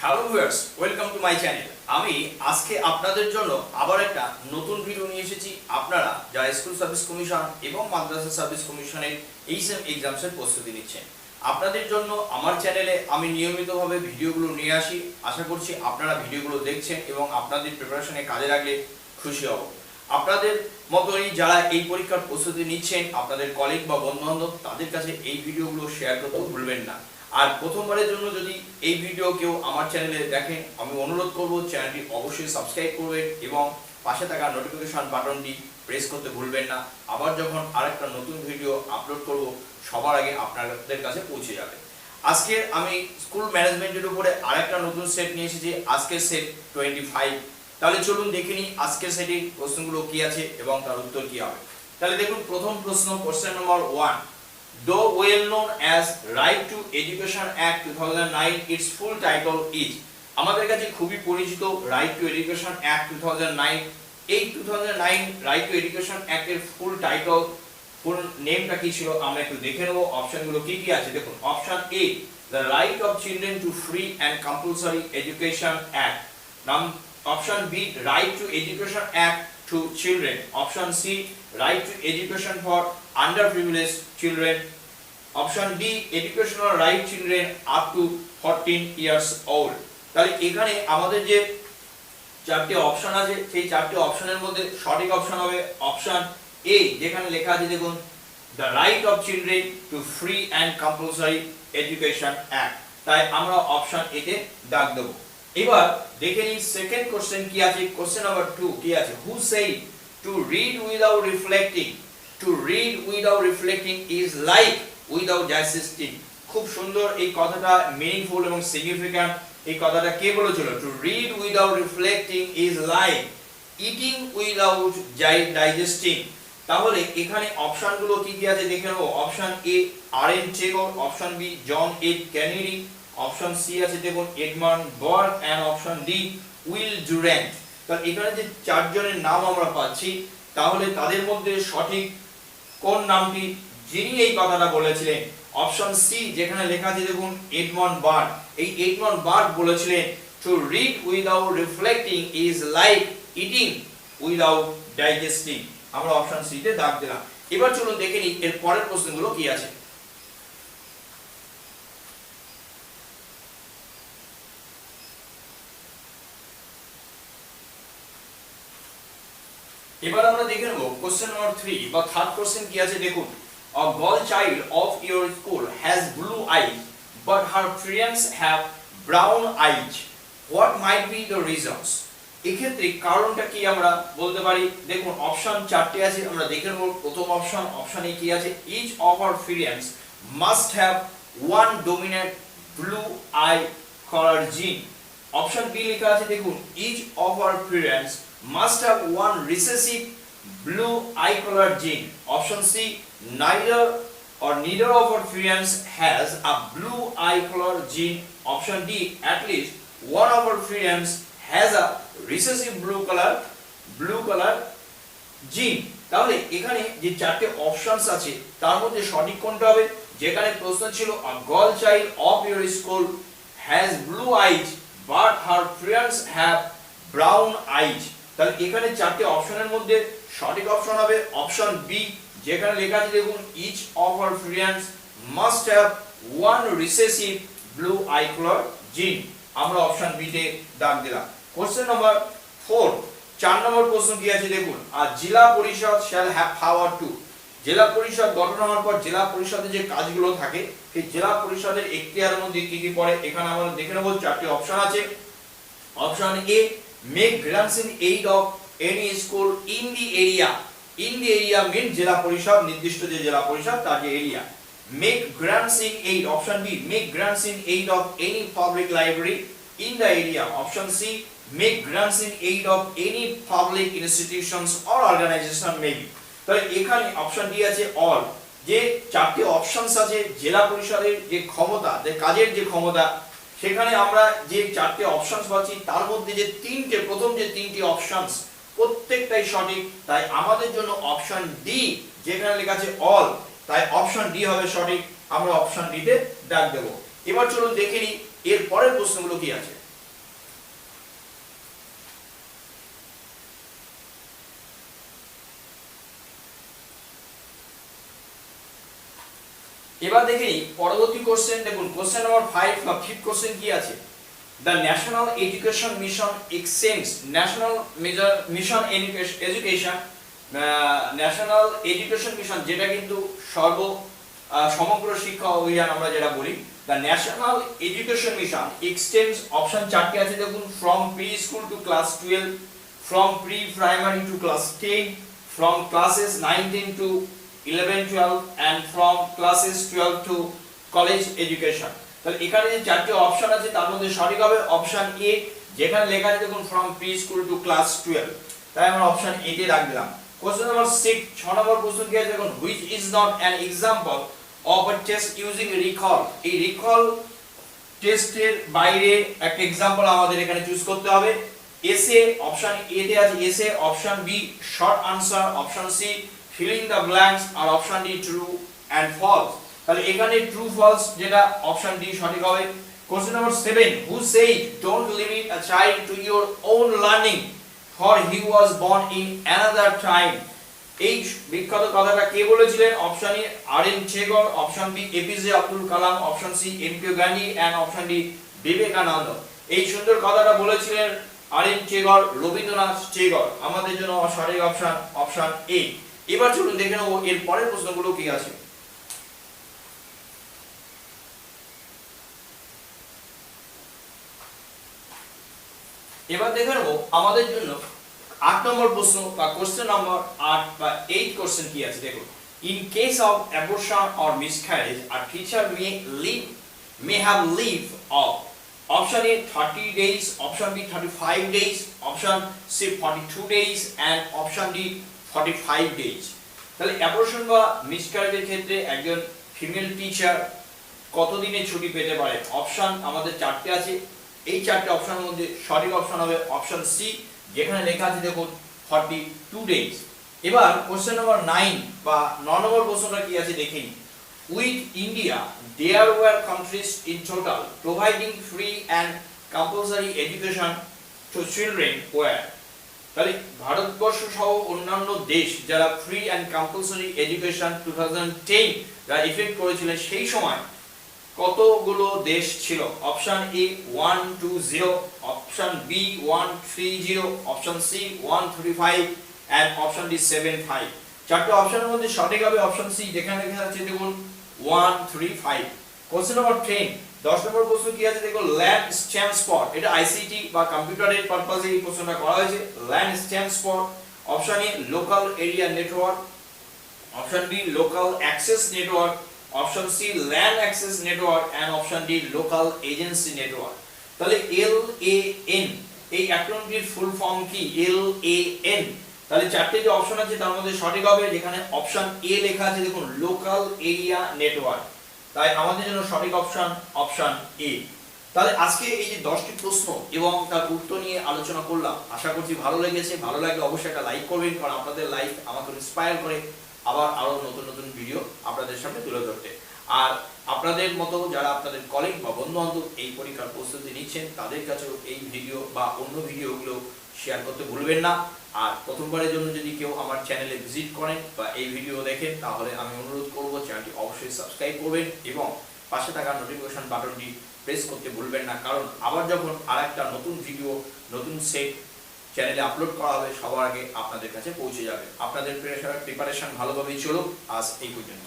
Hello viewers, welcome to my channel. আমি আজকে আপনাদের জন্য আবার একটা নতুন ভিডিও নিয়ে এসেছি। আপনারা যারা স্কুল সার্ভিস কমিশন এবং মাদ্রাসা সার্ভিস কমিশনের এই সেম এক্সামসের প্রস্তুতি নিচ্ছেন, আপনাদের জন্য আমার চ্যানেলে আমি নিয়মিতভাবে ভিডিওগুলো নিয়ে আসি। আশা করছি আপনারা ভিডিওগুলো দেখছেন এবং আপনাদের প্রিপারেশনে কাজে লাগলে খুশি হব। আপনাদের মতোই যারা এই পরীক্ষার প্রস্তুতি নিচ্ছেন, আপনাদের কলিগ বা বন্ধুবান্ধব, তাদের কাছে এই ভিডিওগুলো শেয়ার করতে ভুলবেন না। আর প্রথমবারের জন্য যদি এই ভিডিও কেউ আমার চ্যানেলে দেখেন, আমি অনুরোধ করব চ্যানেলটি অবশ্যই সাবস্ক্রাইব করবেন এবং পাশে থাকা নোটিফিকেশন বাটনটি প্রেস করতে ভুলবেন না। আবার যখন আরেকটা নতুন ভিডিও আপলোড করব, সবার আগে আপনাদের কাছে পৌঁছে যাবে। আজকে আমি স্কুল ম্যানেজমেন্টের উপরে আরেকটা নতুন সেট নিয়ে এসেছি। আজকের সেট 25। তাহলে চলুন দেখে নিই আজকের সেটের প্রশ্নগুলো কি আছে এবং তার উত্তর কি হবে। তাহলে দেখুন, প্রথম প্রশ্ন, question number 1. Though well known as Right to Education Act 2009, its full title is. আমাদের কাছে খুবই পরিচিত রাইট টু এডুকেশন অ্যাক্ট 2009। এই 2009 রাইট টু এডুকেশন অ্যাক্টের ফুল টাইটল, ফুল নেমটা কি ছিল আমরা একটু দেখে নেব। অপশনগুলো কি কি আছে দেখুন। Option A, the right of children to free and compulsory education act. Option B, right to education act to children. Option C, right to education for underprivileged children. Option D, educational right children up to 14 years old. তাহলে এখানে আমাদের যে চারটি option আছে, সেই চারটি অপশনের মধ্যে সঠিক অপশন হবে অপশন এ, যেখানে লেখা আছে দেখুন, the right of children to free and compulsory education act। তাই আমরা অপশন এ তে দাগ দেব। এবার দেখে নিই সেকেন্ড কোশ্চেন কি আছে। কোশ্চেন নাম্বার 2 কি আছে, who said to read without reflecting, two read without reflecting is like without digesting. খুব সুন্দর এই কথাটা, মিনিংফুল এবং সিগনিফিক্যান্ট। এই কথাটা কে বলেছিল? To read without reflecting is like eating without digesting. তাহলে এখানে অপশনগুলো কি কি আছে দেখে নেব। Option A, R N. Tagore. Option B, John F Kennedy. Option C আছে দেখুন, Edmund Burke. And option D, Will Durant. তাহলে এখানে যে চারজনের নাম আমরা পাচ্ছি, তাহলে তাদের মধ্যে সঠিক কোন নামটি, যিনি এই কথাটা বলেছিলেন? অপশন সি, যেখানে লেখা আছে দেখুন, এডমান্ড বার্গ। এই এডমান্ড বার্গ বলেছিলেন two read without reflecting is like eating without digesting. আমরা অপশন সি তে দাগ দিলাম। এবার চলুন দেখে নিই এর পরের প্রশ্নগুলো কি আছে। এবার আমরা দেখে নেব কোশ্চেন নম্বর 3 বা থার্ড কোশ্চেন কি আছে দেখুন। A girl child of your school has blue eyes but her friends have brown eyes. What might be the reasons? এক্ষেত্রে কারণটা কি আমরা বলতে পারি? দেখুন অপশন চারটি আছে, আমরা দেখে নেব। প্রথম অপশন, অপশনে কি আছে, each of her friends must have one dominant blue eye color gene. Option B লেখা আছে দেখুন, each of her friends must have one recessive blue eye color gene. Option C, neither of our friends has a blue eye color gene. Option D, at least one of our friends has a recessive blue color gene. তাহলে এখানে যে চারটি options আছে, তার মধ্যে সঠিক কোনটা হবে? যেখানে প্রশ্ন ছিল a girl child of your school has blue eyes but her friends have brown eyes। তাহলে এখানে চারটি অপশনের মধ্যে সঠিক অপশন হবে অপশন বি, যেখানে লেখা আছে দেখুন, each of our friends must have one recessive blue eye color gene। আমরা অপশন বি তে দাগ দিলাম। কোশ্চেন নাম্বার 4, 4 নম্বর প্রশ্ন কি আছে দেখুন। আর জেলা পরিষদ shall have power to। জেলা পরিষদ গঠন হওয়ার পর জেলা পরিষদের যে কাজগুলো থাকে, সেই জেলা পরিষদের এখতিয়ারের মধ্যে কি কি পড়ে, এখানে আমরা দেখে নেব। চারটি অপশন আছে। Option A, make grants in aid of any school in the area. In the area means জেলা পরিষদ, নির্দিষ্ট যে জেলা পরিষদ তার যে area. make grants in aid. Option B, make grants in aid of any public library in the area. Option C, make grants in aid of any public institutions or organization maybe. তাহলে এখানে option D আছে all. যে চারটি options আছে জেলা পরিষদের যে ক্ষমতা, যে কাজের যে ক্ষমতা, সেখানে আমরা যে চারটি অপশনস পাচ্ছি, তার মধ্যে যে প্রথম যে তিনটি অপশনস প্রত্যেকটাই সঠিক। তাই আমাদের জন্য অপশন ডি, যেখানে লেখা আছে অল, তাই অপশন ডি হবে সঠিক। আমরা অপশন ডি তে দাগ দেব। এবার চলুন দেখে নিই এর পরের প্রশ্নগুলো কি আছে। এবার দেখে নিই পরবর্তী কোশ্চেন। দেখুন কোশ্চেন নাম্বার 5 বা 5th কোশ্চেন কি আছে। The National Education Mission extends National Mission Education national education mission, যেটা কিন্তু সমগ্র শিক্ষা অভিযান আমরা যেটা বলি। The national education mission extends, option 4টি আছে দেখুন, from pre school to class 12, from pre primary to class 10, from classes 9, 10 to 11, 12 and from classes 12 to college education। তাহলে এখানে যে 4টি অপশন আছে তার মধ্যে সঠিক হবে অপশন এ, যেখানে লেখা আছে দেখুন from pre school to class 12, তাই আমরা অপশন এ তে রাখ দিলাম। কোশ্চেন নাম্বার 6, 6 নম্বর প্রশ্ন কি আছে দেখুন, which is not an example of a test using recall। এই রিকল টেস্টের বাইরে একটা एग्जांपल আমাদের এখানে চুজ করতে হবে। এসে অপশন এ তে আছে essay, option B short answer, option C filling the blanks, আর option D true and false. তাহলে এখানে ট্রু ফলস যেটা অপশন ডি সঠিক হবে। Question number 7, who said don't limit a child to your own learning for he was born in another time। এই বিখ্যাত কথাটা কে বলেছিলেন? Option A R N Tagore, option B APJ Abdul Kalam, option C N K Gandhi and option D Vivekananda. এই সুন্দর কথাটা বলেছিলেন আর N চেগর, Rabindranath চেগর। আমাদের জন্য সঠিক অপশন অপশন এ। এবার চলুন দেখে নেব এর পরের প্রশ্নগুলো কি আছে। এবার দেখে নেব আমাদের জন্য 8 নম্বর প্রশ্ন বা কোশ্চেন নাম্বার 8 বা 8 কোশ্চেন কি আছে দেখুন। In case of abortion or miscarriage a teacher may have leave of option A 30 days, option B 35 days, option C 42 days and option D 45 days। তাহলে অ্যাবর্শন বা মিসক্যারেজের ক্ষেত্রে একজন ফিমেল টিচার কত দিনের ছুটি পেতে পারে? অপশন আমাদের 4টি আছে। এই 4টি অপশনের মধ্যে সঠিক অপশন হবে অপশন সি, যেখানে লেখা আছে দেখুন 42 ডেজ। এবার কোশ্চেন নাম্বার 9 বা 9 নম্বর প্রশ্নটা কি আছে দেখেন। With India there were countries in total providing free and compulsory education to children were. তাহলে ভারতবর্ষ সহ অন্যান্য দেশ যারা ফ্রি অ্যান্ড কম্পালসরি এডুকেশন 2010 যারা ইফেক্ট করেছিলেন সেই সময় কতগুলো দেশ ছিল? Option A 120, option B 130, option C 135 and option D 75। চারটি অপশনের মধ্যে সঠিক হবে অপশন সি, যেখানে লেখা আছে দেখুন 135। কোশ্চেন নাম্বার 10, 10 নম্বর প্রশ্ন কি আছে দেখুন, ল্যান্ড স্ট্যাম্পস ফর, এটা আইসিটি বা কম্পিউটারের পারপাসে এই প্রশ্নটা করা হয়েছে। LAN stands for, option A local area network, option B local access network, option C land access network and option D local agency network. তাহলে LAN এই অ্যাক্রোনিমটির ফুল ফর্ম কি? LAN। তাহলে 4টে যে অপশন আছে তার মধ্যে সঠিক হবে যেখানে অপশন এ লেখা আছে দেখুন লোকাল এরিয়া নেটওয়ার্ক। তাই আমাদের জন্য সঠিক অপশন অপশন এ। তাহলে আজকে এই যে 10টি প্রশ্ন এবং তার উত্তর নিয়ে আলোচনা করলাম, আশা করছি ভালো লেগেছে। ভালো লাগলে অবশ্যই একটা লাইক করবেন, কারণ আপনাদের লাইক আমাকে ইন্সপায়ার করে আবার আরো নতুন নতুন ভিডিও আপনাদের সামনে তুলে ধরতে। আর আপনাদের মতো যারা আপনাদের কলিগ বা বন্ধু বান্ধব এই পরীক্ষার প্রস্তুতি নিচ্ছেন তাদের কাছেও এই ভিডিও বা অন্য ভিডিওগুলো শেয়ার করতে ভুলবেন না। আর প্রথমবারের জন্য যদি কেউ আমার চ্যানেলে ভিজিট করেন বা এই ভিডিও দেখেন, তাহলে আমি অনুরোধ করব চ্যানেলটি অবশ্যই সাবস্ক্রাইব করবেন এবং পাশে থাকা নোটিফিকেশন বাটনটি প্রেস করতে ভুলবেন না, কারণ আবার যখন আরেকটা নতুন ভিডিও নতুন সেট চ্যানেলে আপলোড করা হবে সবার আগে আপনাদের কাছে পৌঁছে যাবে। আপনাদের প্রিপারেশন ভালোভাবেই চলুক। আজ এই পর্যন্ত।